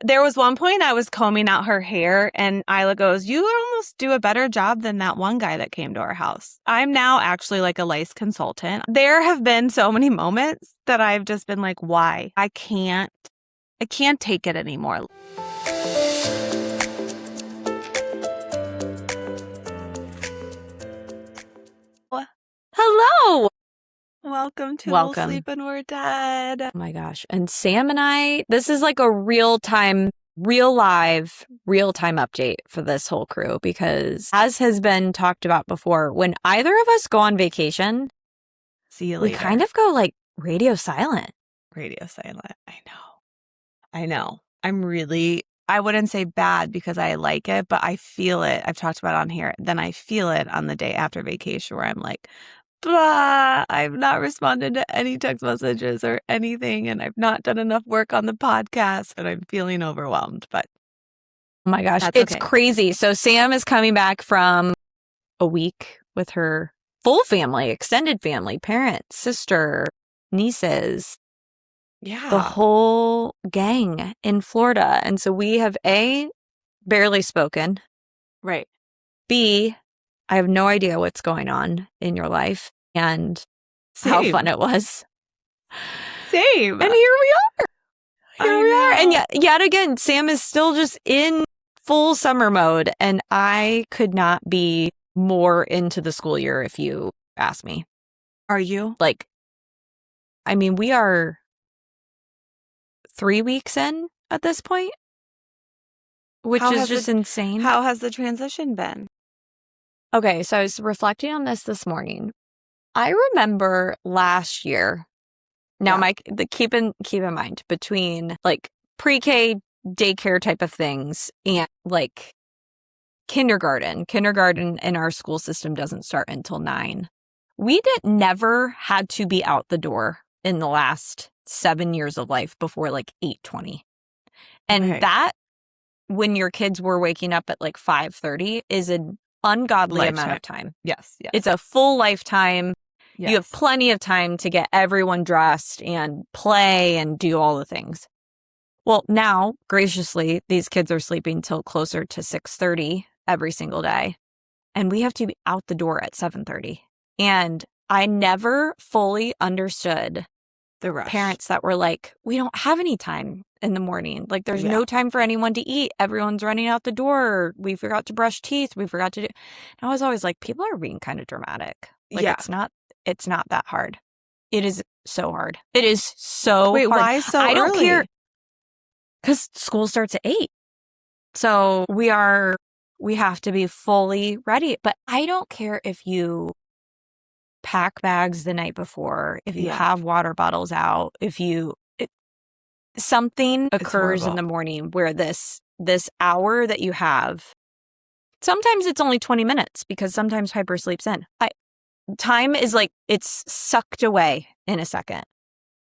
There was one point I was combing out her hair and Isla goes, "You almost do a better job than that one guy that came to our house." I'm now actually like a lice consultant. There have been so many moments that I've just been like, why? I can't take it anymore. Hello. Welcome to We'll Sleep and We're Dead. Oh my gosh. And Sam and I, this is like a real-time update for this whole crew because as has been talked about before, when either of us go on vacation, see you later. We kind of go like radio silent. Radio silent. I know. I wouldn't say bad because I like it, but I feel it. I've talked about it on here. Then I feel it on the day after vacation where I'm like, blah, I've not responded to any text messages or anything, and I've not done enough work on the podcast, and I'm feeling overwhelmed. But oh my gosh, it's crazy. So Sam is coming back from a week with her full family, extended family, parents, sister, nieces. Yeah. The whole gang in Florida. And so we have A, barely spoken. Right. B, I have no idea what's going on in your life and how fun it was. Same. And here we are. And yet again, Sam is still just in full summer mode. And I could not be more into the school year if you ask me. Are you? Like, I mean, we are 3 weeks in at this point, which is just insane. How has the transition been? Okay, so I was reflecting on this morning. I remember last year. Now, keep in mind between like pre-K daycare type of things and like kindergarten. Kindergarten in our school system doesn't start until 9. We never had to be out the door in the last 7 years of life before like 8:20. And that, when your kids were waking up at like 5:30, is an ungodly amount of time. Yes. It's a full lifetime. Yes. You have plenty of time to get everyone dressed and play and do all the things. Well, now, graciously, these kids are sleeping till closer to 6:30 every single day. And we have to be out the door at 7:30. And I never fully understood the rush. Parents that were like, we don't have any time in the morning. Like, there's no time for anyone to eat. Everyone's running out the door. We forgot to brush teeth. We forgot to do. And I was always like, people are being kind of dramatic. Like, it's not that hard. It is so hard. It is so hard. Wait, why so early? I don't care. Because school starts at 8. So we have to be fully ready. But I don't care if you pack bags the night before, if you have water bottles out, something occurs in the morning where this hour that you have, sometimes it's only 20 minutes because sometimes Piper sleeps in. Time is like, it's sucked away in a second.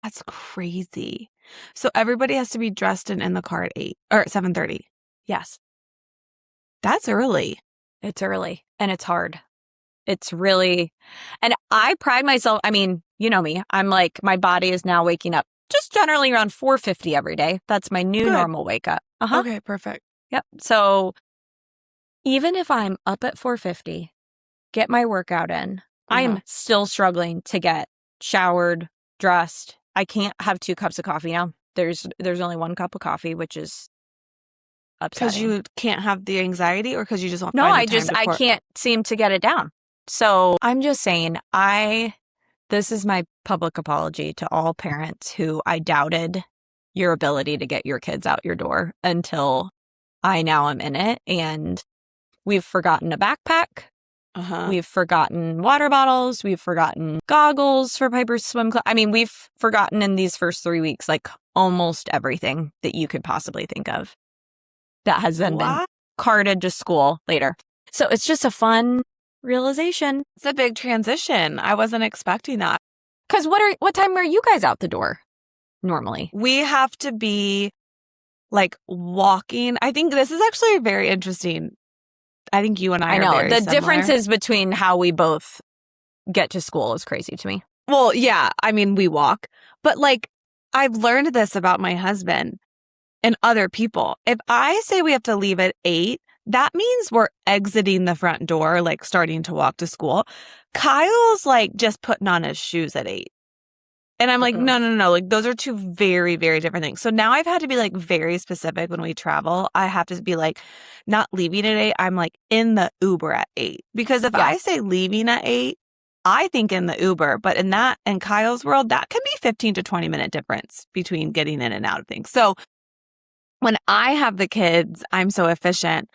That's crazy. So everybody has to be dressed and in the car at 8 or 7:30. Yes. That's early. It's early and it's hard. It's really, and I pride myself. I mean, you know me. I'm like, my body is now waking up just generally around 4:50 every day. That's my new normal wake up. Okay, perfect. Yep. So even if I'm up at 4:50, get my workout in, I am still struggling to get showered, dressed. I can't have 2 cups of coffee now. There's only 1 cup of coffee, which is upsetting. Because you can't have the anxiety, or because you just don't. No, I can't seem to get it down. So I'm just saying, this is my public apology to all parents who I doubted your ability to get your kids out your door until I now am in it. And we've forgotten a backpack. We've forgotten water bottles. We've forgotten goggles for Piper's swim club. I mean, we've forgotten in these first 3 weeks, like almost everything that you could possibly think of that has then been carted to school later. So it's just a fun realization. It's a big transition. I wasn't expecting that. Because what time are you guys out the door normally? We have to be like walking. I think this is actually very interesting. I think you and I are very the similar. differences between how we both get to school is crazy to me. Well, yeah. I mean, we walk. But like, I've learned this about my husband. and other people. If I say we have to leave at 8, that means we're exiting the front door, like starting to walk to school. Kyle's like just putting on his shoes at 8. And I'm like, Mm-mm. no. Like those are two very, very different things. So now I've had to be like very specific when we travel. I have to be like not leaving at 8. I'm like in the Uber at 8. Because if Yeah. I say leaving at 8, I think in the Uber, but in Kyle's world, that can be 15 to 20-minute difference between getting in and out of things. So when I have the kids, I'm so efficient.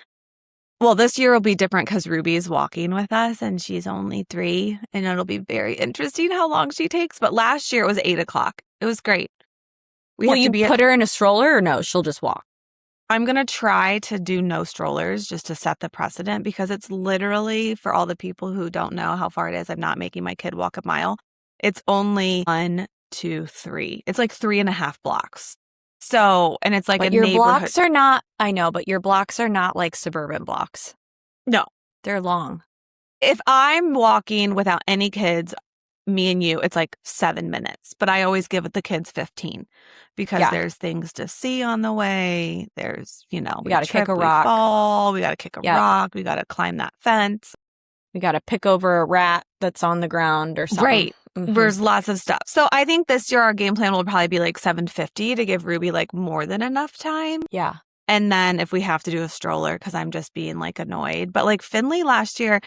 Well, this year will be different because Ruby's walking with us and she's only 3, and it'll be very interesting how long she takes. But last year it was 8 o'clock. It was great. Will you put her in a stroller or no? She'll just walk. I'm going to try to do no strollers just to set the precedent, because it's literally, for all the people who don't know how far it is, I'm not making my kid walk a mile. It's only 1, 2, 3. It's like 3.5 blocks. So, and it's like but a your neighborhood. blocks are not, I know, but your blocks are not like suburban blocks. No. They're long. If I'm walking without any kids, me and you, it's like 7 minutes. But I always give the kids 15 because there's things to see on the way. There's, we got to kick a rock. We fall. We got to kick a rock. We got to climb that fence. We got to pick over a rat that's on the ground or something. Right. Mm-hmm. There's lots of stuff. So I think this year our game plan will probably be like 7:50 to give Ruby like more than enough time. Yeah. And then if we have to do a stroller, because I'm just being like annoyed. But like Finley last year,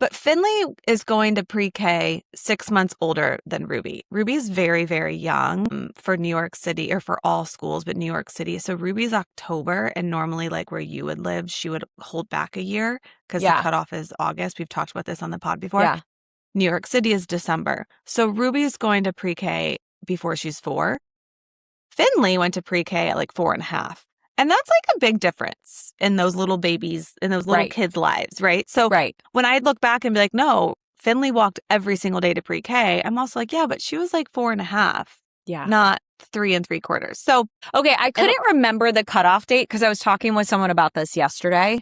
but Finley is going to pre-K 6 months older than Ruby. Ruby's very, very young for New York City, or for all schools, but New York City. So Ruby's October, and normally like where you would live, she would hold back a year because the cutoff is August. We've talked about this on the pod before. Yeah. New York City is December. So Ruby's going to pre-K before she's 4. Finley went to pre-K at like 4.5. And that's like a big difference in those little babies, in those little kids' lives, right? So when I look back and be like, no, Finley walked every single day to pre-K, I'm also like, yeah, but she was like 4.5. Yeah. Not 3 3/4. So, okay, I couldn't remember the cutoff date because I was talking with someone about this yesterday.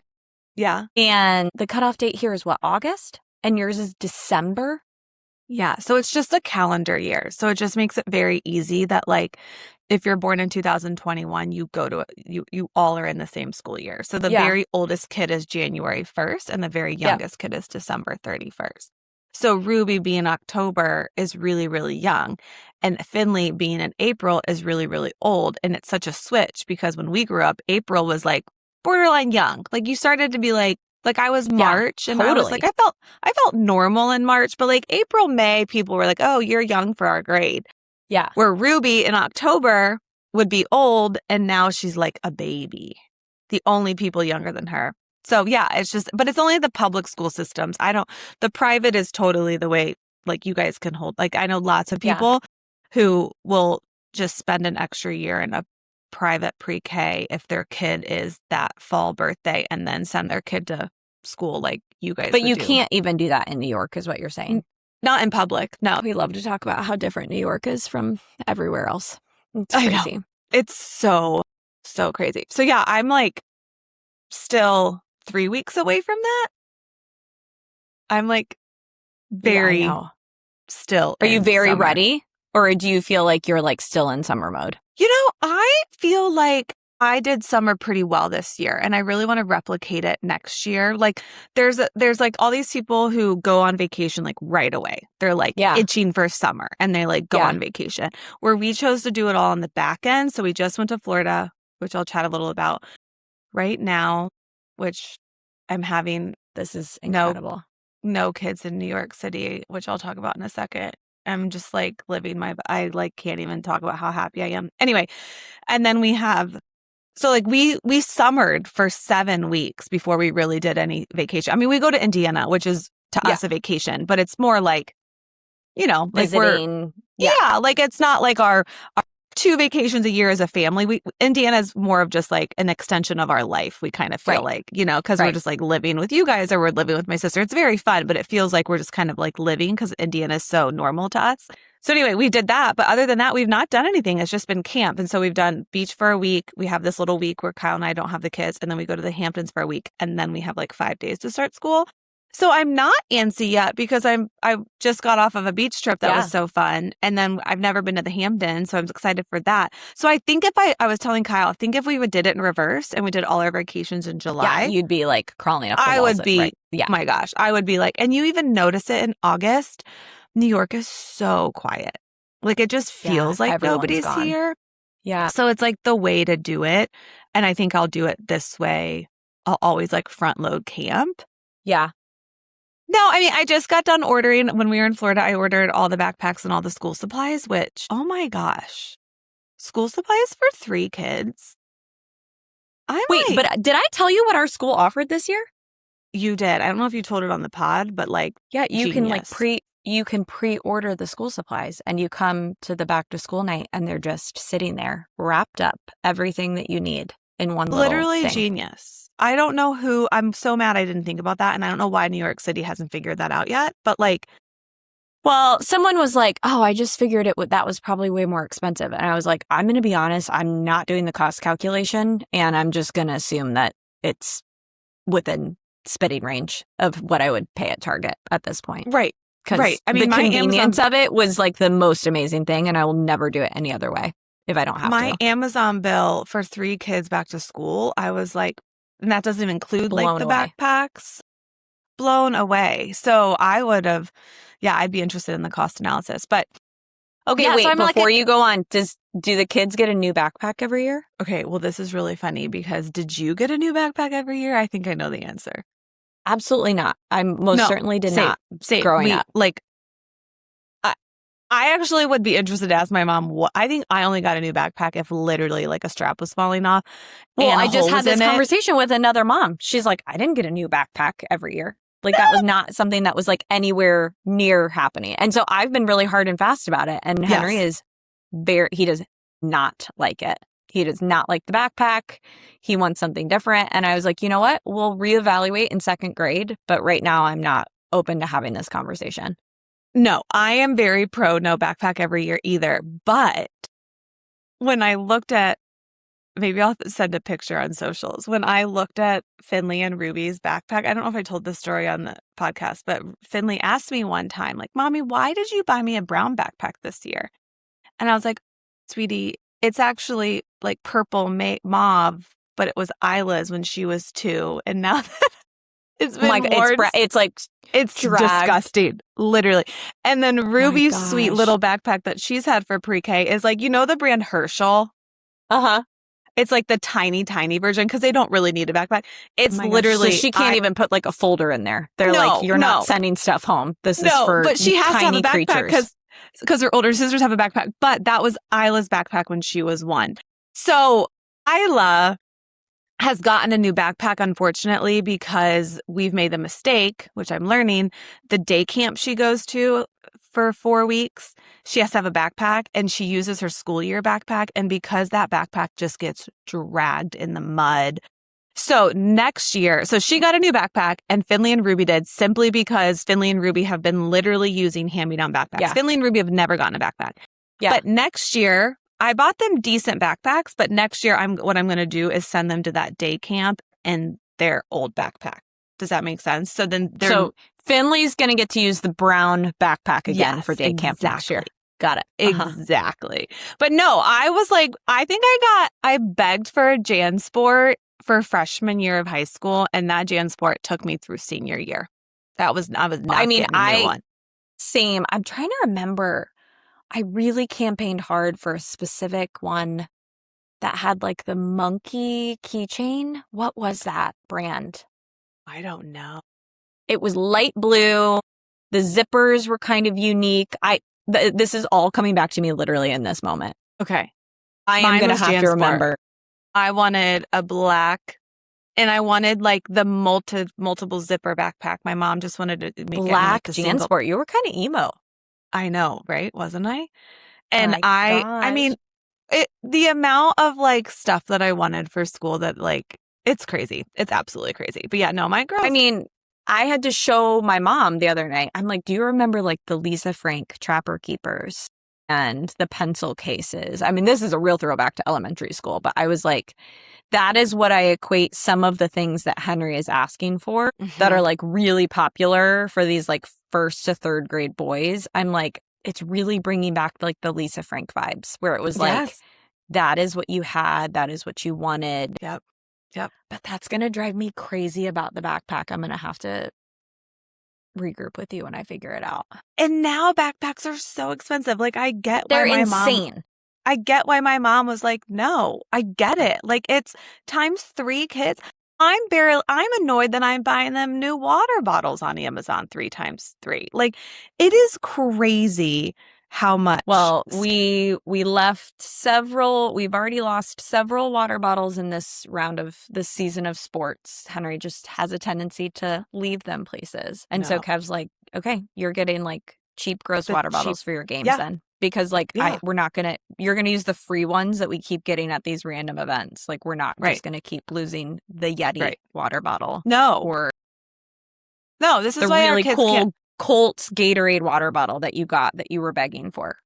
Yeah. And the cutoff date here is what, August? And yours is December? Yeah. So it's just a calendar year. So it just makes it very easy that like if you're born in 2021, you go to you all are in the same school year. So the very oldest kid is January 1st and the very youngest kid is December 31st. So Ruby being October is really, really young. And Finley being in April is really, really old. And it's such a switch because when we grew up, April was like borderline young. Like you started to be like I was March and I was like, I felt normal in March, but like April, May, people were like, oh, you're young for our grade. Yeah. Where Ruby in October would be old and now she's like a baby. The only people younger than her. So yeah, it's just, but it's only the public school systems. The private is totally the way like you guys can hold. Like I know lots of people who will just spend an extra year in a private pre-K if their kid is that fall birthday and then send their kid to school like you guys But would you do. can't even do that in New York is what you're saying. Not in public, no. We love to talk about how different New York is from everywhere else. It's crazy. I know. It's so, so crazy. So yeah, I'm like still 3 weeks away from that. I'm like very still. Are you very summer. ready? Or do you feel like you're like still in summer mode? I feel like I did summer pretty well this year and I really want to replicate it next year. Like there's like all these people who go on vacation like right away. They're like itching for summer and they like go on vacation. Where we chose to do it all on the back end. So we just went to Florida, which I'll chat a little about right now, which I'm having. This is incredible. No kids in New York City, which I'll talk about in a second. I'm just like I like can't even talk about how happy I am. Anyway, and then we have, so like we summered for 7 weeks before we really did any vacation. I mean, we go to Indiana, which is to us a vacation, but it's more like, like visiting. Like it's not like our 2 vacations a year as a family. Indiana is more of just like an extension of our life. We kind of feel like, because we're just like living with you guys or we're living with my sister. It's very fun, but it feels like we're just kind of like living because Indiana is so normal to us. So anyway, we did that. But other than that, we've not done anything. It's just been camp. And so we've done beach for a week. We have this little week where Kyle and I don't have the kids. And then we go to the Hamptons for a week. And then we have like 5 days to start school. So I'm not antsy yet because I just got off of a beach trip that Yeah. was so fun. And then I've never been to the Hamptons, so I'm excited for that. So I think if I was telling Kyle, I think if we did it in reverse and we did all our vacations in July, you'd be like crawling up the I walls. would be, Right. Yeah. my gosh, I would be like, and you even notice it in August, New York is so quiet. Like it just feels like everyone's nobody's gone. here. Yeah. So it's like the way to do it. And I think I'll do it this way. I'll always like front load camp. Yeah. No, I mean, I just got done ordering when we were in Florida. I ordered all the backpacks and all the school supplies, which, oh my gosh, school supplies for 3 kids. Wait, but did I tell you what our school offered this year? You did. I don't know if you told it on the pod, but like, yeah, you genius. can pre-order the school supplies and you come to the back to school night and they're just sitting there wrapped up, everything that you need in one little literally thing. Genius. I don't know who, I'm so mad I didn't think about that. And I don't know why New York City hasn't figured that out yet, but like, well, someone was like, oh, I just figured that was probably way more expensive. And I was like, I'm going to be honest, I'm not doing the cost calculation and I'm just going to assume that it's within spitting range of what I would pay at Target at this point. Right. Right. I mean, the convenience of it was like the most amazing thing, and I will never do it any other way if I don't have my to. Amazon bill for 3 kids back to school, I was like, and that doesn't even include Blown like the away. backpacks, blown away. So I would have, I'd be interested in the cost analysis. But okay, yeah, wait, so before you go on, do the kids get a new backpack every year? Okay, well, this is really funny because did you get a new backpack every year? I think I know the answer. Absolutely not. I most certainly did not growing up. Like, I actually would be interested to ask my mom what. I think I only got a new backpack if literally like a strap was falling off. Well, I just had this conversation with another mom. She's like, I didn't get a new backpack every year. Like that was not something that was like anywhere near happening. And so I've been really hard and fast about it. And Henry is he does not like it. He does not like the backpack. He wants something different. And I was like, you know what? We'll reevaluate in 2nd grade. But right now I'm not open to having this conversation. No, I am very pro no backpack every year either. But when I looked at, maybe I'll send a picture on socials. When I looked at Finley and Ruby's backpack, I don't know if I told this story on the podcast, but Finley asked me one time, like, Mommy, why did you buy me a brown backpack this year? And I was like, sweetie, it's actually like purple mauve, but it was Isla's when she was 2. And now that it's been it's like it's dragged. Disgusting, literally. And then Ruby's sweet little backpack that she's had for pre-K is like, you know the brand Herschel? Uh-huh. It's like the tiny version because they don't really need a backpack. It's literally... So she can't even put like a folder in there. They're like, you're not sending stuff home. This is for but she has to have a backpack creatures. Because her older sisters have a backpack. But that was Isla's backpack when she was 1. So Isla has gotten a new backpack, unfortunately, because we've made the mistake, which I'm learning, the day camp she goes to for 4 weeks, she has to have a backpack and she uses her school year backpack. And because that backpack just gets dragged in the mud. So next year, so she got a new backpack and Finley and Ruby did simply because Finley and Ruby have been literally using hand-me-down backpacks. Yeah. Finley and Ruby have never gotten a backpack. Yeah. But next year, I bought them decent backpacks, but next year what I'm going to do is send them to that day camp in their old backpack. Does that make sense? So then Finley's going to get to use the brown backpack again for day camp next year. Got it. Uh-huh. Exactly. But no, I was like, I begged for a JanSport for freshman year of high school, and that JanSport took me through senior year. I was not getting a new one. Same. I'm trying to remember. I really campaigned hard for a specific one that had like the monkey keychain. What was that brand? I don't know. It was light blue. The zippers were kind of unique. This is all coming back to me literally in this moment. Okay. I am going to have to remember. I wanted a black, and I wanted like the multiple zipper backpack. My mom just wanted to make black JanSport. You were kind of emo. I know, right? Wasn't I? And I mean, the amount of like stuff that I wanted for school that like, it's crazy. It's absolutely crazy. But yeah, no, my girls. I mean, I had to show my mom the other night. I'm like, do you remember like the Lisa Frank Trapper Keepers? and the pencil cases. I mean, this is a real throwback to elementary school, but I was like, that is what I equate some of the things that Henry is asking for that are like really popular for these like 1st to 3rd grade boys. I'm like, it's really bringing back like the Lisa Frank vibes where it was like, that is what you had. That is what you wanted. Yep. But that's going to drive me crazy about the backpack. I'm going to have to regroup with you when I figure it out. And now backpacks are so expensive. Like, I get why They're my insane. mom. I get why my mom was like, no, I get it. Like, it's times 3 kids. I'm annoyed that I'm buying them new water bottles on Amazon 3 times 3. Like, it is crazy how much. Well, we left several, we've already lost several water bottles in this round of this season of sports. Henry just has a tendency to leave them places. And so Kev's like, okay, you're getting like cheap, gross water bottles for your games then. Because like, you're going to use the free ones that we keep getting at these random events. Like, we're not just going to keep losing the Yeti water bottle. No. Or this is the why really our kids cool Colt's Gatorade water bottle that you got that you were begging for.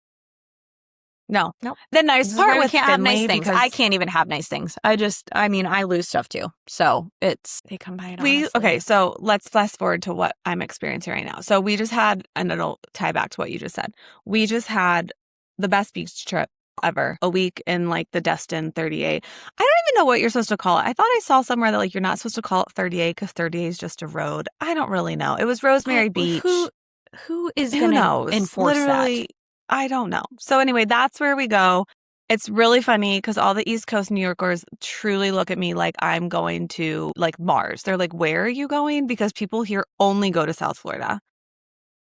No. Nope. The nice part with can't have nice Finley, things. I can't even have nice things. I mean, I lose stuff too. So they come by it honestly. Okay, so let's fast forward to what I'm experiencing right now. So we just had, and it'll tie back to what you just said. We just had the best beach trip ever, a week in like the Destin 38. I don't even know what you're supposed to call it. I thought I saw somewhere that like you're not supposed to call it 38 because 38 is just a road. I don't really know. It was Rosemary Beach. Who is going to enforce that? I don't know. So anyway, that's where we go. It's really funny because all the East Coast New Yorkers truly look at me like I'm going to like Mars. They're like, where are you going? Because people here only go to South Florida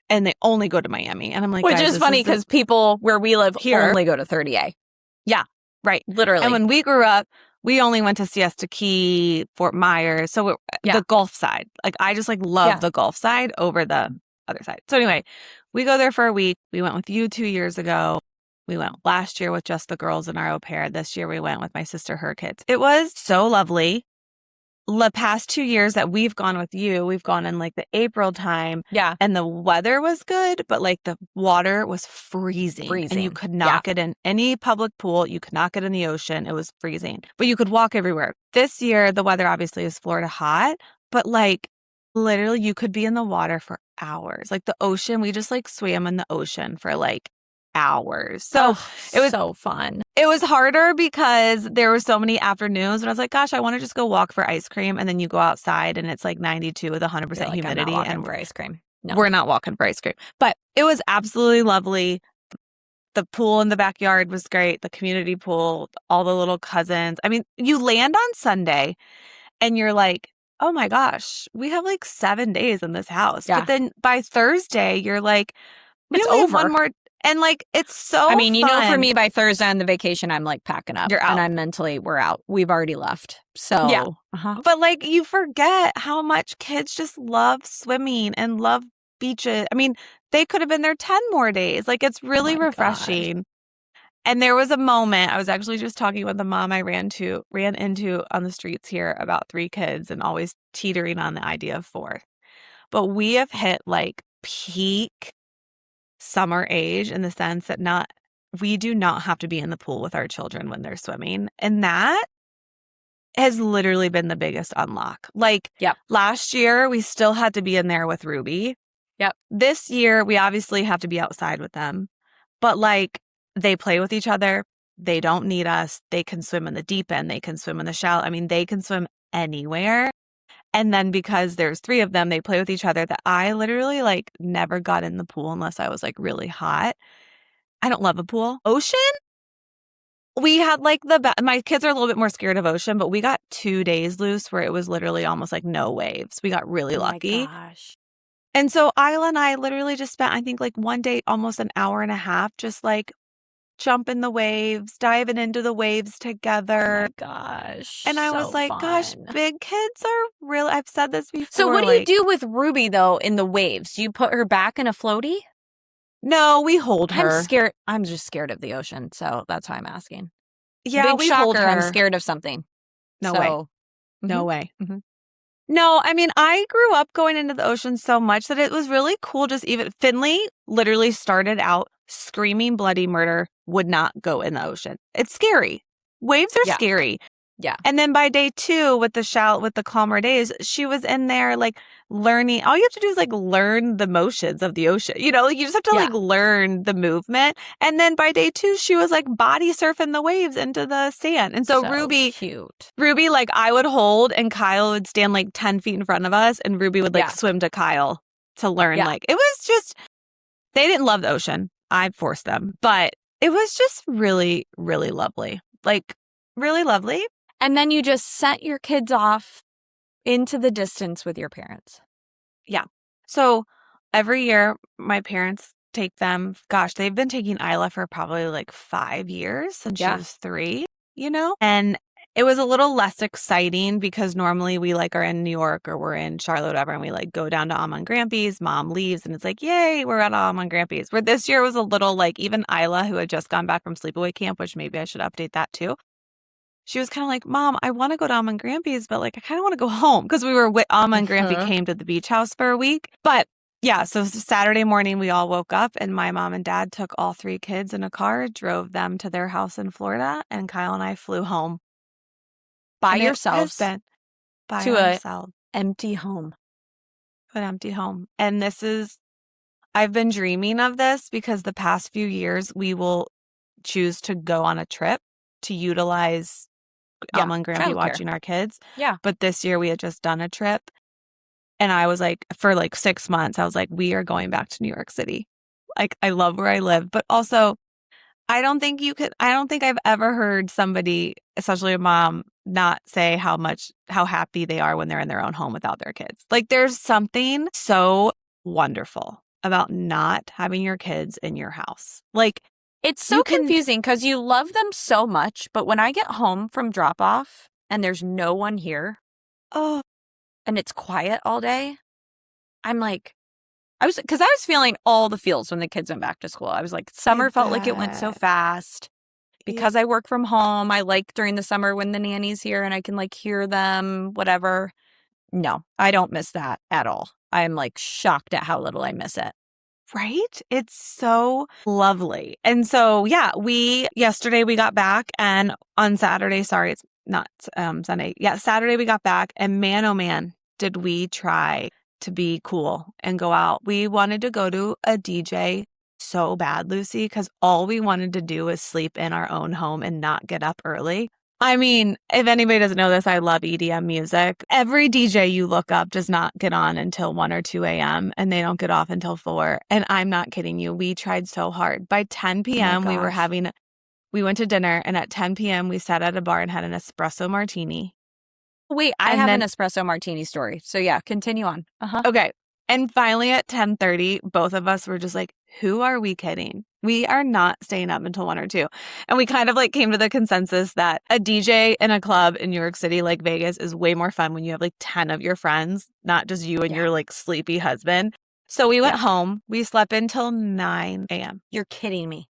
and they only go to Miami. And I'm like, which is funny because people where we live here only go to 30A. Yeah, right. Literally. And when we grew up, we only went to Siesta Key, Fort Myers. So the Gulf side, like I just like love the Gulf side over the other side. So anyway, we go there for a week. We went with you 2 years ago. We went last year with just the girls and our au pair. This year we went with my sister, her kids. It was so lovely. The past 2 years that we've gone with you, we've gone in like the April time. Yeah. And the weather was good, but like the water was freezing. And you could not get in any public pool. You could not get in the ocean. It was freezing, but you could walk everywhere. This year, the weather obviously is Florida hot, but like literally you could be in the water for hours. Like the ocean, we just like swam in the ocean for like hours. So it was so fun. It was harder because there were so many afternoons and I was like, gosh, I want to just go walk for ice cream. And then you go outside and it's like 92 with 100% humidity. And for ice cream. No. We're not walking for ice cream. But it was absolutely lovely. The pool in the backyard was great. The community pool, all the little cousins. I mean, you land on Sunday and you're like, oh my gosh, we have like 7 days in this house. Yeah. But then by Thursday, you're like, it's over. One more. And like, it's so I mean, you fun. know, for me, by Thursday on the vacation, I'm like packing up. You're out. And I'm mentally, we're out. We've already left. So, yeah. But like, you forget how much kids just love swimming and love beaches. I mean, they could have been there 10 more days. Like, it's really refreshing. God. And there was a moment, I was actually just talking with the mom I ran into on the streets here about 3 kids and always teetering on the idea of 4. But we have hit like peak summer age in the sense that we do not have to be in the pool with our children when they're swimming. And that has literally been the biggest unlock. Like last year, we still had to be in there with Ruby. Yep. This year, we obviously have to be outside with them. But like, they play with each other. They don't need us. They can swim in the deep end. They can swim in the shallow. I mean, they can swim anywhere. And then because there's 3 of them, they play with each other that I literally like never got in the pool unless I was like really hot. I don't love a pool. Ocean? We had like my kids are a little bit more scared of ocean, but we got 2 days loose where it was literally almost like no waves. We got really lucky. My gosh. And so Isla and I literally just spent, I think like one day, almost an hour and a half, just like jumping the waves, diving into the waves together. Oh my gosh. And I was like, gosh, big kids are really, I've said this before. So what do you do with Ruby though in the waves? Do you put her back in a floaty? No, we hold her. I'm scared. I'm just scared of the ocean. So that's why I'm asking. Yeah, big shocker. I'm scared of something. No way. No way. Mm-hmm. No, I mean, I grew up going into the ocean so much that it was really cool. Just even Finley literally started out screaming bloody murder, would not go in the ocean. It's scary. Waves are Yeah. scary. Yeah. And then by day 2 with the calmer days, she was in there like learning. All you have to do is like learn the motions of the ocean. You know, like you just have to like learn the movement. And then by day 2, she was like body surfing the waves into the sand. And so Cute. Ruby, like I would hold and Kyle would stand like 10 feet in front of us and Ruby would like swim to Kyle to learn. Like it was just, they didn't love the ocean. I forced them, but it was just really, really lovely. Like really lovely. And then you just sent your kids off into the distance with your parents. Yeah. So every year my parents take them. Gosh, they've been taking Isla for probably like 5 years since she was 3, you know? And it was a little less exciting because normally we like are in New York or we're in Charlotte, whatever, and we like go down to Amma and Grampy's. Mom leaves and it's like, yay, we're at Amma and Grampy's. Where this year was a little like even Isla, who had just gone back from sleepaway camp, which maybe I should update that too. She was kind of like, Mom, I want to go to Amma and Grampy's, but like I kind of want to go home because we were with Amma and Grampy came to the beach house for a week. But yeah, so Saturday morning we all woke up and my mom and dad took all 3 kids in a car, drove them to their house in Florida, and Kyle and I flew home. By yourselves to an empty home. An empty home. And I've been dreaming of this because the past few years we will choose to go on a trip to utilize Amma and Grampy watching our kids. Yeah. But this year we had just done a trip. And I was like, for like 6 months, I was like, we are going back to New York City. Like, I love where I live. But also, I don't think I've ever heard somebody, especially a mom, not say how happy they are when they're in their own home without their kids. Like, there's something so wonderful about not having your kids in your house. Like, it's so confusing because you love them so much. But when I get home from drop off and there's no one here, and it's quiet all day, I'm like, because I was feeling all the feels when the kids went back to school. I was like, summer felt like it went so fast. Because I work from home, I like during the summer when the nanny's here and I can like hear them, whatever. No, I don't miss that at all. I'm like shocked at how little I miss it. Right? It's so lovely. And so, yeah, yesterday we got back and on Saturday, sorry, it's not Sunday. Yeah, Saturday we got back and man, oh man, did we try to be cool and go out. We wanted to go to a DJ so bad, Lucy, because all we wanted to do was sleep in our own home and not get up early. I mean, if anybody doesn't know this, I love EDM music. Every DJ you look up does not get on until 1 or 2 a.m. and they don't get off until 4. And I'm not kidding you. We tried so hard. By 10 p.m., we went to dinner, and at 10 p.m., we sat at a bar and had an espresso martini. Wait, I have an espresso martini story. So yeah, continue on. Okay. And finally at 10:30, both of us were just like, who are we kidding? We are not staying up until 1 or 2. And we kind of like came to the consensus that a DJ in a club in New York City, like Vegas, is way more fun when you have like 10 of your friends, not just you and your like sleepy husband. So we went home. We slept until 9 a.m. You're kidding me.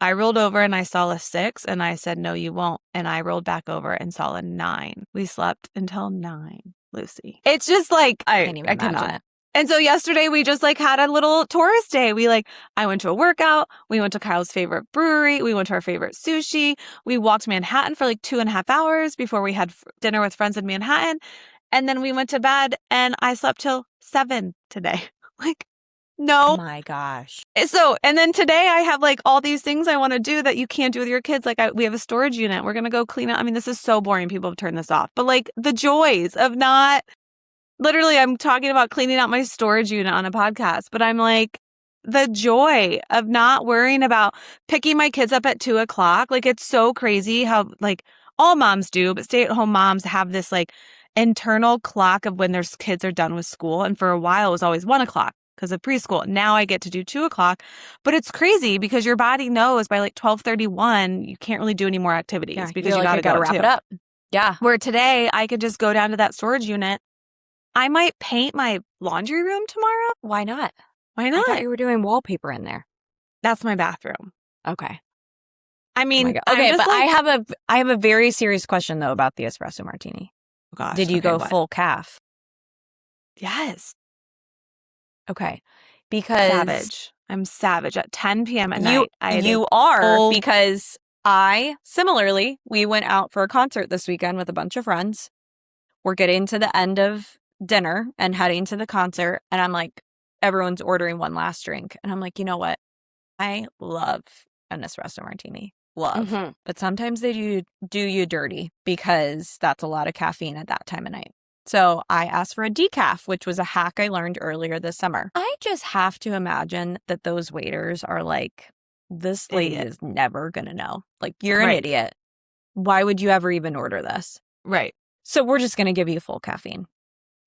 I rolled over and I saw a 6 and I said, no, you won't. And I rolled back over and saw a 9. We slept until 9, Lucy. It's just like, I can't even imagine it. And so yesterday we just like had a little tourist day. I went to a workout. We went to Kyle's favorite brewery. We went to our favorite sushi. We walked Manhattan for like 2.5 hours before we had dinner with friends in Manhattan. And then we went to bed and I slept till 7 today. No. Oh my gosh. So, and then today I have like all these things I want to do that you can't do with your kids. Like we have a storage unit. We're going to go clean up. I mean, this is so boring. People have turned this off. But like the joys of literally, I'm talking about cleaning out my storage unit on a podcast, but I'm like, the joy of not worrying about picking my kids up at 2:00. Like, it's so crazy how like all moms do, but stay-at-home moms have this like internal clock of when their kids are done with school. And for a while, it was always 1:00 because of preschool. Now I get to do 2:00, but it's crazy because your body knows by like 12:31, you can't really do any more activities because you got to wrap it up. Yeah. Where today I could just go down to that storage unit. I might paint my laundry room tomorrow. Why not? Why not? I thought you were doing wallpaper in there. That's my bathroom. Okay. I mean, okay, but I have a very serious question though about the espresso martini. Oh gosh. Did you go full calf? Yes. Okay. Because savage. I'm savage. At 10 p.m. at You night, I had you a are full- because similarly, we went out for a concert this weekend with a bunch of friends. We're getting to the end of dinner and heading to the concert, and I'm like, everyone's ordering one last drink, and I'm like, you know what? I love an espresso martini. Love. Mhm. But sometimes they do you dirty because that's a lot of caffeine at that time of night. So I asked for a decaf, which was a hack I learned earlier this summer. I just have to imagine that those waiters are like, this lady Idiot. is never going to know. Like, you're an Right. idiot. Why would you ever even order this? Right. So we're just going to give you full caffeine.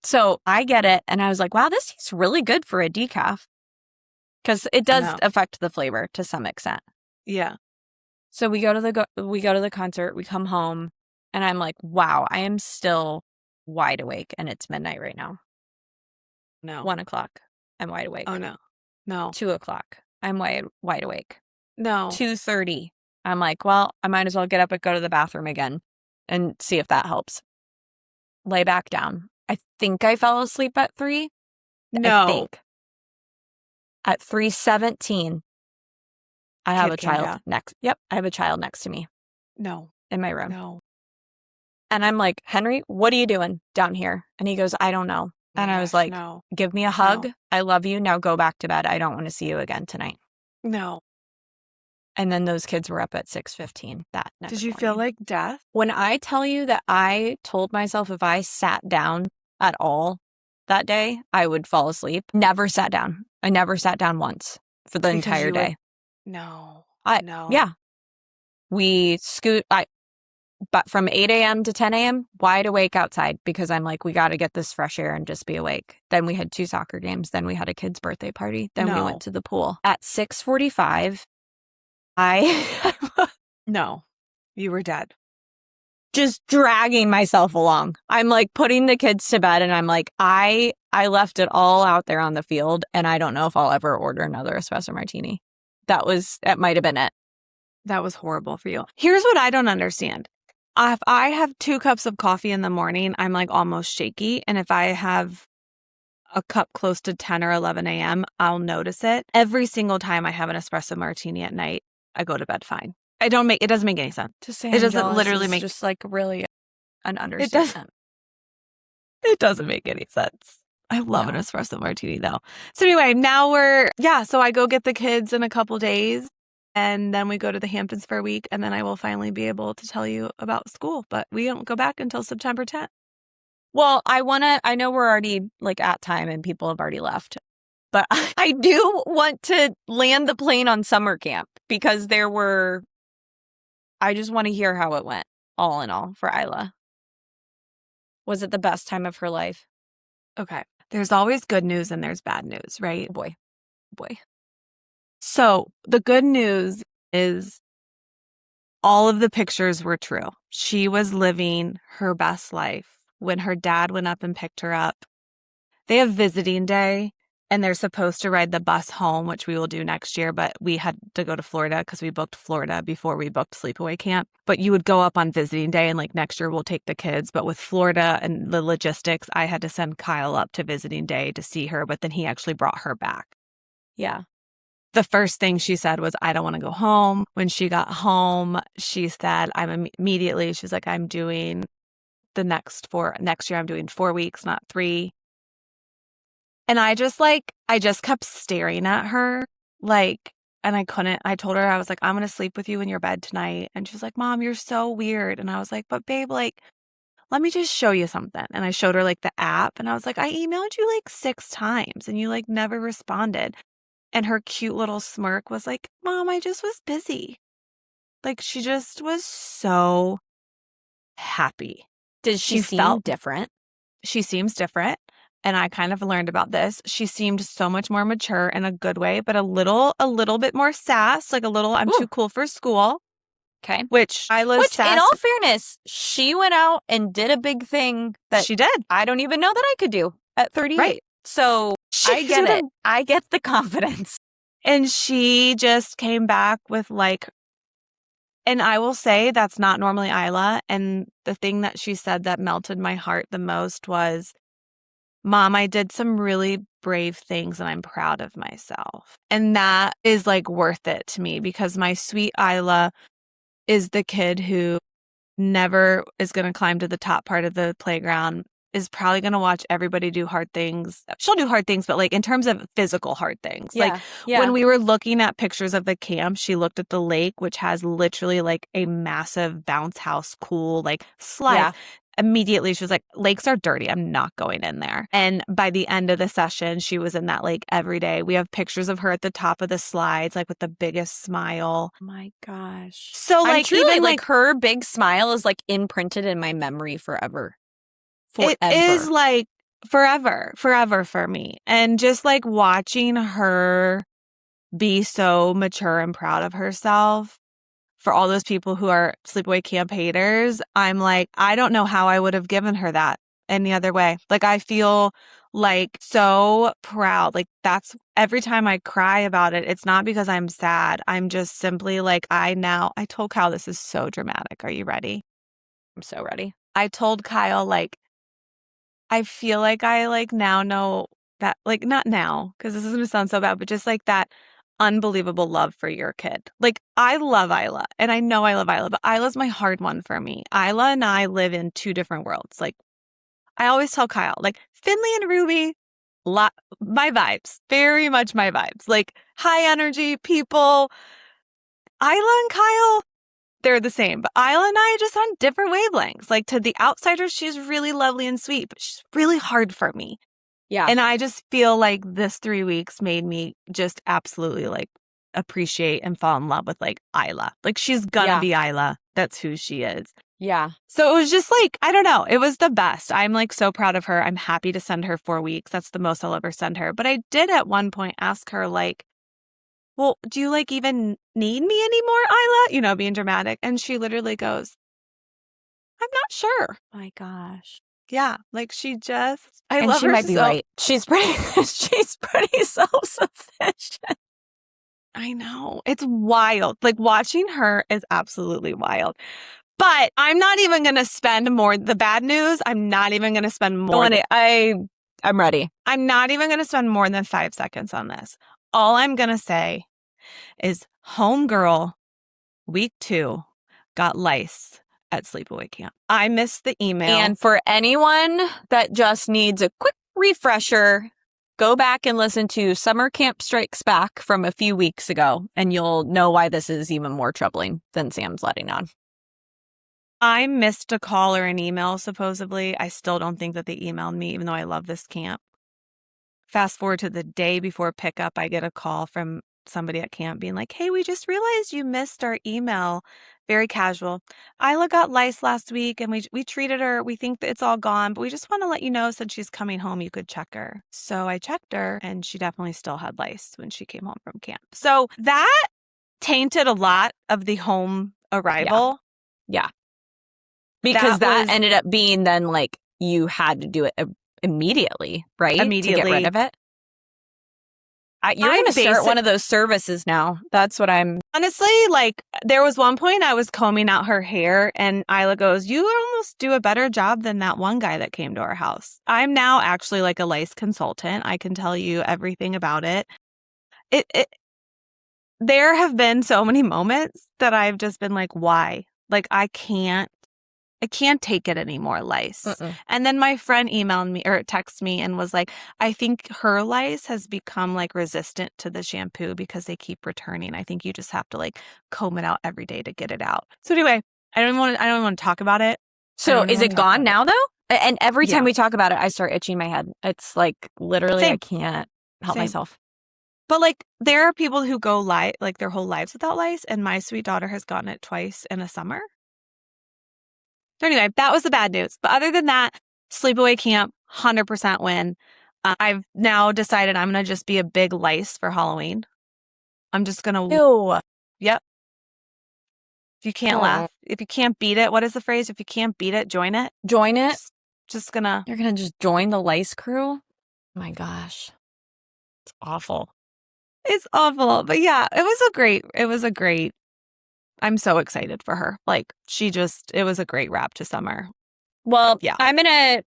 So I get it. And I was like, wow, this tastes really good for a decaf. Because it does know. affect the flavor to some extent. Yeah. So we go to the concert, we come home, and I'm like, wow, I am still wide awake, and it's midnight right now. No. 1 o'clock, I'm wide awake. Oh, no. No. 2 o'clock, I'm wide awake. No. 2:30, I'm like, well, I might as well get up and go to the bathroom again and see if that helps. Lay back down. I think I fell asleep at 3. No. I think. At 3:17, I have a Kid came child down. next. Yep, I have a child next to me No. in my room. No. And I'm like, Henry, what are you doing down here? And he goes, I don't know. And I was like, no. give me a hug. No. I love you. Now go back to bed. I don't want to see you again tonight. No. And then those kids were up at 6:15 that next Did you feel morning. like death? When I tell you that I told myself if I sat down at all that day, I would fall asleep. Never sat down. I never sat down once for the Because entire you day. No. No. Yeah. We but from 8 a.m. to 10 a.m., wide awake outside because I'm like, we got to get this fresh air and just be awake. Then we had 2 soccer games. Then we had a kid's birthday party. Then we went to the pool. At 6:45, No. You were dead. just dragging myself along. I'm like putting the kids to bed and I'm like, I left it all out there on the field and I don't know if I'll ever order another espresso martini. That might have been it. That was horrible for you. Here's what I don't understand. If I have 2 cups of coffee in the morning, I'm like almost shaky. And if I have a cup close to 10 or 11 a.m., I'll notice it. Every single time I have an espresso martini at night, I go to bed fine. It doesn't make any sense. To say It doesn't jealous literally is make just like really an understatement. It doesn't make any sense. I love an No. espresso martini though. So anyway, now so I go get the kids in a couple days and then we go to the Hamptons for a week and then I will finally be able to tell you about school, but we don't go back until September 10th. Well, I know we're already like at time and people have already left, but I do want to land the plane on summer camp because I just want to hear how it went, all in all, for Isla. Was it the best time of her life? Okay. There's always good news and there's bad news, right? Boy. So the good news is all of the pictures were true. She was living her best life. When her dad went up and picked her up, they have visiting day and they're supposed to ride the bus home, which we will do next year. But we had to go to Florida because we booked Florida before we booked sleepaway camp. But you would go up on visiting day and like next year we'll take the kids. But with Florida and the logistics, I had to send Kyle up to visiting day to see her. But then he actually brought her back. Yeah. The first thing she said was, I don't want to go home. When she got home, she said, she's like, I'm doing next year, I'm doing 4 weeks, not 3. And I just kept staring at her and I told her, I was like, I'm going to sleep with you in your bed tonight. And she's like, Mom, you're so weird. And I was like, but babe, let me just show you something. And I showed her the app and I was like, I emailed you 6 times and you never responded. And her cute little smirk was like, Mom, I just was busy. She just was so happy. Did she seem different? She seems different. And I kind of learned about this. She seemed so much more mature in a good way, but a little bit more sass, I'm too cool for school. Okay. Which in all fairness, she went out and did a big thing that she did. I don't even know that I could do at 38. Right. So I get it. I get the confidence. And she just came back with and I will say that's not normally Isla. And the thing that she said that melted my heart the most was, Mom, I did some really brave things and I'm proud of myself. And that is like worth it to me because my sweet Isla is the kid who never is going to climb to the top part of the playground, is probably going to watch everybody do hard things. She'll do hard things, but like in terms of physical hard things. Yeah. Like when we were looking at pictures of the camp, she looked at the lake, which has literally like a massive bounce house, cool, like slides. Yeah. Immediately, she was like, lakes are dirty. I'm not going in there. And by the end of the session, she was in that lake every day. We have pictures of her at the top of the slides, like with the biggest smile. Oh my gosh. So I'm like truly even like her big smile is like imprinted in my memory forever. It is like forever for me. And just like watching her be so mature and proud of herself for all those people who are sleepaway camp haters, I'm like, I don't know how I would have given her that any other way. Like, I feel like so proud. Like, that's every time I cry about it, it's not because I'm sad. I'm just simply like, I told Kyle, this is so dramatic. Are you ready? I'm so ready. I told Kyle, like, I feel like I like now know that, like, not now, because this is going to sound so bad, but just like that unbelievable love for your kid. Like, I love Isla and I know I love Isla, but Isla's my hard one for me. Isla and I live in two different worlds. Like, I always tell Kyle, like, Finley and Ruby, my vibes, very much my vibes. Like, high energy people. Isla and Kyle, they're the same, but Isla and I are just on different wavelengths. Like, to the outsiders, she's really lovely and sweet, but she's really hard for me. Yeah. And I just feel like this 3 weeks made me just absolutely like appreciate and fall in love with like Isla. Like, she's gonna be Isla. That's who she is. Yeah. So it was just like, I don't know. It was the best. I'm like so proud of her. I'm happy to send her 4 weeks. That's the most I'll ever send her. But I did at one point ask her, like, well, do you like even need me anymore, Isla? You know, being dramatic. And she literally goes, I'm not sure. My gosh. Yeah. Like, she just, And love she her might be so. right. She's pretty self-sufficient. I know. It's wild. Like, watching her is absolutely wild. But I'm not even going to spend more. The bad news, I'm not even going to spend more. I'm ready. I'm not even going to spend more than 5 seconds on this. All I'm going to say is homegirl week 2 got lice at sleepaway camp. I missed the email. And for anyone that just needs a quick refresher, go back and listen to Summer Camp Strikes Back from a few weeks ago, and you'll know why this is even more troubling than Sam's letting on. I missed a call or an email, supposedly. I still don't think that they emailed me, even though I love this camp. Fast forward to the day before pickup, I get a call from somebody at camp being like, hey, we just realized you missed our email. Very casual. Isla got lice last week and we treated her. We think that it's all gone, but we just want to let you know since she's coming home, you could check her. So I checked her and she definitely still had lice when she came home from camp. So that tainted a lot of the home arrival. Yeah. Because that ended up being then like you had to do it immediately, right? Immediately. To get rid of it. You're going to start one of those services now. That's what I'm... Honestly, like, there was one point I was combing out her hair and Isla goes, you almost do a better job than that one guy that came to our house. I'm now actually like a lice consultant. I can tell you everything about it. There have been so many moments that I've just been like, why? Like, I can't take it anymore, lice. And then my friend emailed me or texted me and was like, I think her lice has become like resistant to the shampoo because they keep returning. I think you just have to like comb it out every day to get it out. So anyway, I don't want to talk about it. So is it gone now though? And every time we talk about it, I start itching my head. It's like literally I can't help myself. But like there are people who go like their whole lives without lice, and my sweet daughter has gotten it twice in a summer. So anyway, that was the bad news. But other than that, sleepaway camp, 100% win. I've now decided I'm going to just be a big lice for Halloween. I'm just going to... Ew. Yep. If you can't laugh, if you can't beat it, what is the phrase? If you can't beat it, join it. Join it? Just going to... You're going to just join the lice crew? Oh my gosh. It's awful. It's awful. But yeah, it was a great... I'm so excited for her. Like, it was a great wrap to summer. Well, yeah. I'm going to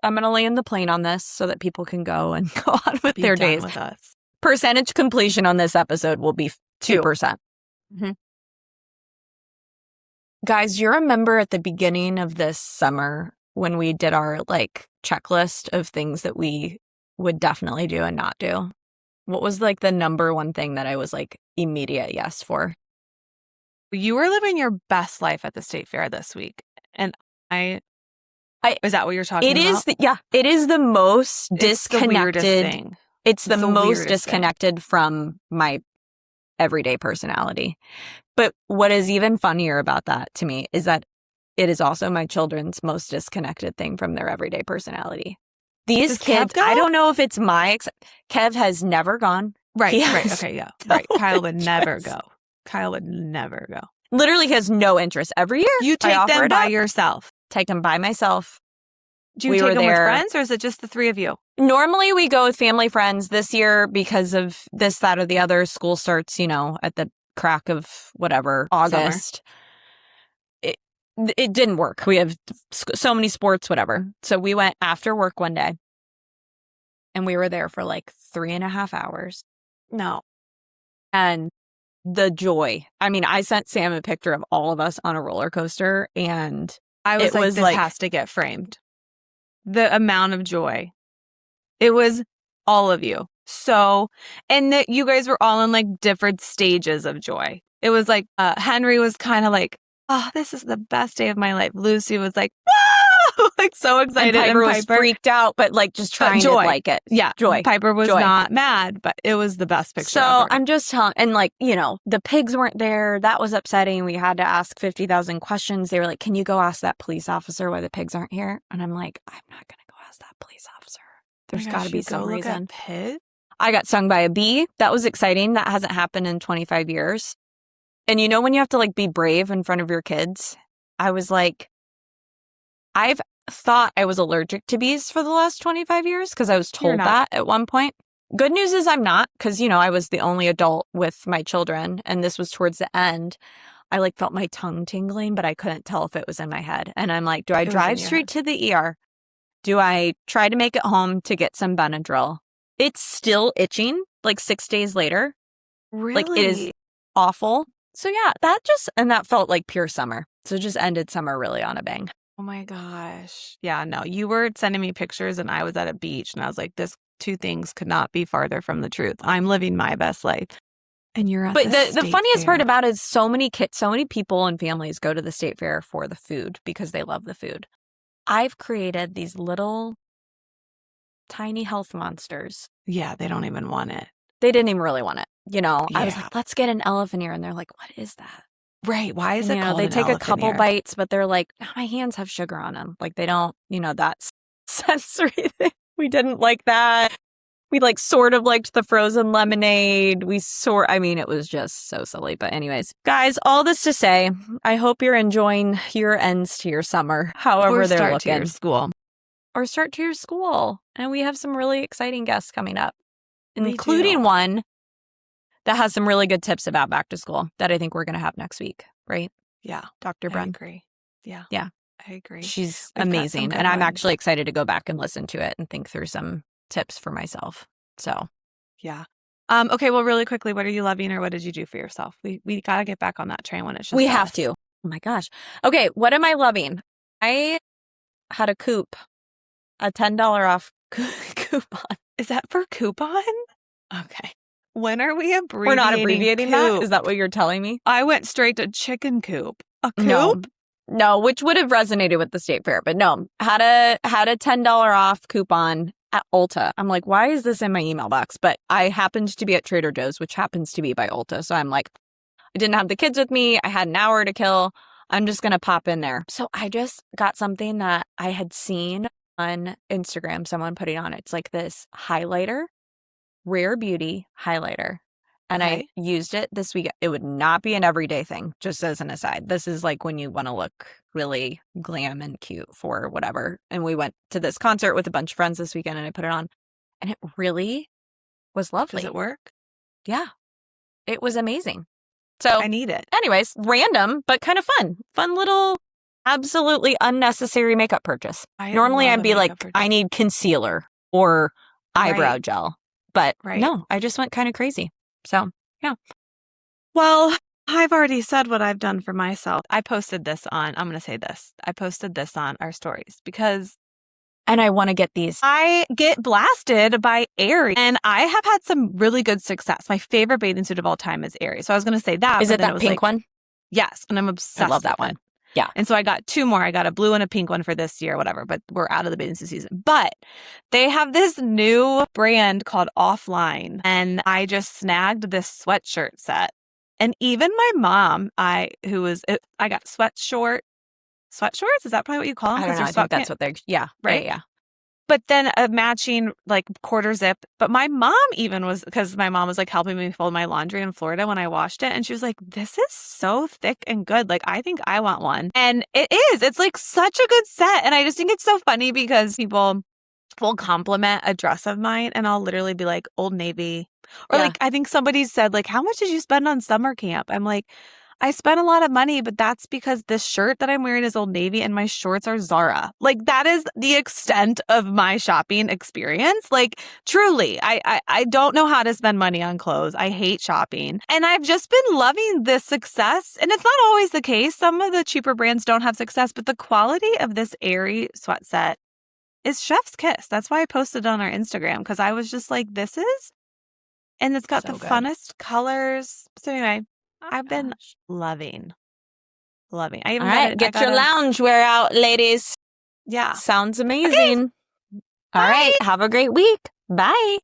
I'm going to land the plane on this so that people can go and go on with Be their done days. with us. Percentage completion on this episode will be 2%. Mhm. Guys, you remember at the beginning of this summer when we did our like checklist of things that we would definitely do and not do? What was like the number one thing that I was like immediate yes for? You were living your best life at the state fair this week. And is that what you're talking about? It is the most It's the weirdest disconnected. thing. It's the most weirdest thing. disconnected from my everyday personality. But what is even funnier about that to me is that it is also my children's most disconnected thing from their everyday personality. These Does kids, Kev go? I don't know if it's Kev has never gone. Right, He right, has okay, yeah, no right. Kyle would never interest. go. Kyle would never go. Literally has no interest. Every year, You I take offer them it by up. yourself. Take them by myself. Do you We take were them with there. friends, or is it just the three of you? Normally we go with family friends. This year, because of this, that, or the other, school starts, at the crack of whatever, August. It didn't work. We have so many sports, whatever. So we went after work one day and we were there for like 3.5 hours. No. And the joy. I mean, I sent Sam a picture of all of us on a roller coaster and I was like, this has to get framed. The amount of joy. It was all of you. So, and that you guys were all in like different stages of joy. It was like, Henry was kind of like, oh, this is the best day of my life. Lucy was like, whoa, like so excited. And Piper was freaked out, but like just trying to like it. Yeah. Joy. Piper was Joy. not mad, but it was the best picture So ever. I'm just telling, and like, the pigs weren't there. That was upsetting. We had to ask 50,000 questions. They were like, can you go ask that police officer why the pigs aren't here? And I'm like, I'm not going to go ask that police officer. There's got to be some reason. Pigs? I got stung by a bee. That was exciting. That hasn't happened in 25 years. And when you have to like be brave in front of your kids, I was like, I've thought I was allergic to bees for the last 25 years because I was told that at one point. Good news is I'm not, because, I was the only adult with my children and this was towards the end. I like felt my tongue tingling, but I couldn't tell if it was in my head. And I'm like, do I drive straight to the ER? Do I try to make it home to get some Benadryl? It's still itching like 6 days later. Really? Like it is awful. So yeah, that felt like pure summer. So it just ended summer really on a bang. Oh my gosh. Yeah, no, you were sending me pictures and I was at a beach and I was like, this two things could not be farther from the truth. I'm living my best life. And you're at the funniest part about it is so many people and families go to the state fair for the food because they love the food. I've created these little tiny health monsters. Yeah, they don't even want it. They didn't even really want it. I was like, let's get an elephant ear. And they're like, what is that? Right. Why is it called they an take a elephant couple ear? bites, but they're like, oh, my hands have sugar on them. Like they don't, that sensory thing. We didn't like that. We like sort of liked the frozen lemonade. It was just so silly. But anyways, guys, all this to say, I hope you're enjoying your ends to your summer, however they're start looking. To your school. Or start to your school. And we have some really exciting guests coming up, including one that has some really good tips about back to school that I think we're going to have next week, right? Yeah. Dr. Brent. I agree. Yeah. Yeah. I agree. She's We've got some amazing. good And I'm ones. actually excited to go back and listen to it and think through some tips for myself. So, yeah. Okay, well, really quickly, what are you loving or what did you do for yourself? We got to get back on that train when it's just we us. have to. Oh my gosh. Okay, what am I loving? I had a a $10 off coupon. Is that for coupon? Okay. When are we abbreviating? We're not abbreviating that? coop? Is that what you're telling me? I went straight to chicken coop. A coop? No, which would have resonated with the state fair, but no. Had a $10 off coupon at Ulta. I'm like, why is this in my email box? But I happened to be at Trader Joe's, which happens to be by Ulta. So I'm like, I didn't have the kids with me. I had an hour to kill. I'm just going to pop in there. So I just got something that I had seen on Instagram, someone putting on. It's like this highlighter, Rare Beauty highlighter. And I used it this week. It would not be an everyday thing, just as an aside. This is like when you want to look really glam and cute for whatever. And we went to this concert with a bunch of friends this weekend and I put it on. And it really was lovely. Does it work? Yeah. It was amazing. So I need it. Anyways, random, but kind of fun. Fun little Absolutely unnecessary makeup purchase. I Normally love I'd a be like, makeup purchase. I need concealer or eyebrow Right. gel. But Right. no, I just went kind of crazy. So, yeah. Well, I've already said what I've done for myself. I posted this on, I'm going to say this. I posted this on our stories because And I want to get these. I get blasted by Aerie, and I have had some really good success. My favorite bathing suit of all time is Aerie. So I was going to say that. Is but it then that was pink one? Yes. And I'm I obsessed love that with one. it. Yeah. And so I got 2 more. I got a blue and a pink one for this year, whatever, but we're out of the bathing suit season. But they have this new brand called Offline, and I just snagged this sweatshirt set. And even my mom, I got sweatshorts. Is that probably what you call them? I don't know. I think that's what they're, yeah. Right? Yeah. But then a matching like quarter zip. But my mom even was, because my mom was like helping me fold my laundry in Florida when I washed it. And she was like, this is so thick and good. Like, I think I want one. And it is. It's like such a good set. And I just think it's so funny because people will compliment a dress of mine and I'll literally be like, Old Navy. Or Yeah. like, I think somebody said, like, how much did you spend on summer camp? I'm like, I spent a lot of money, but that's because this shirt that I'm wearing is Old Navy and my shorts are Zara. Like, that is the extent of my shopping experience. Like, truly, I don't know how to spend money on clothes. I hate shopping. And I've just been loving this success. And it's not always the case. Some of the cheaper brands don't have success, but the quality of this Aerie sweat set is chef's kiss. That's why I posted on our Instagram, because I was just like, this is, and it's got So the good. funnest colors. So anyway, I've been Gosh. loving. I even All got right. Get your loungewear out, ladies. Yeah. Sounds amazing. All right. Have a great week. Bye.